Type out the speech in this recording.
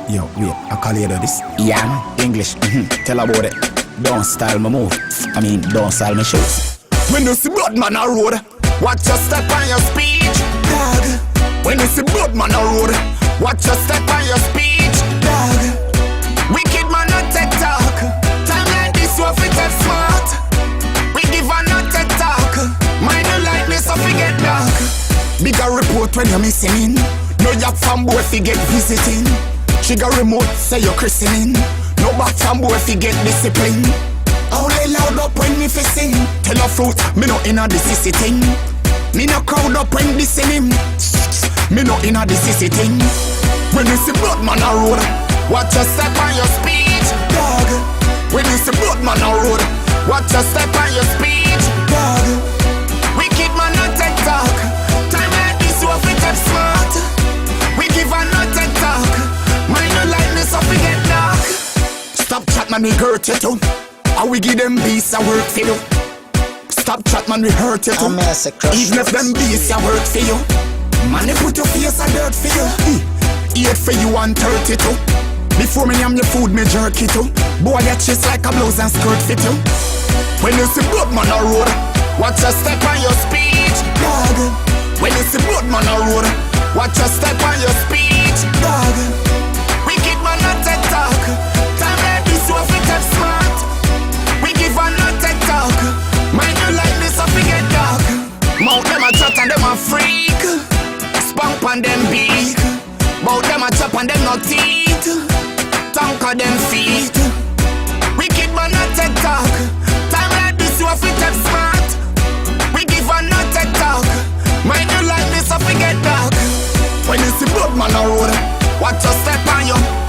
Yo, wait, I call you this. Yeah, English, tell about it. Don't style my move, don't style my shoes. When you see blood man a road, watch your step and your speech, dog. When you see blood man a road, watch your step and your speech, dog. Wicked man not take talk. Time like this you fit get smart. We give a not take talk. Mind you like this so forget dark. Bigger report when you're missing. No yap fanboy fi get visiting. Trigger remote say you're christening. No back fanboy fi get discipline. How they loud up when me fi sing. Tell a fruit, me no inna the sissy thing. Me no crowd up when dissing him. Me no inna the sissy thing. When you see blood man a road, watch your step and your speech, dog. When you see blood man a road, watch your step and your speech, dog. Wicked man not take talk. Time like this you fi get smart. We give a not take talk. Mind you like this so fi get dark. Stop chat man, we hurt you too. How we give them beasts a work for you. Stop chat man, we hurt you too. Even if them beasts a work for you. Man, they put your face a dirt for you. Eat for you 132. Before me am your food, me jerk it too. Boy, your chest like a blouse and skirt fit you. When you see blood man a road, watch your step and your speech, dog. When you see blood man a road, watch your step and your speech, dog. Wicked man not take talk. Time like this you fi get smart. We give a not take talk. Mind you like this so fi get dark. Mouth them a chat and them a freak. Spunk on them beak. Bout them a chop and them no teeth. Tongue of them feet. Wicked man not take talk. Time like this you fi get smart. We give a not take talk. Mind you like this so fi get dark. When you see blood man a road, watch your step on you.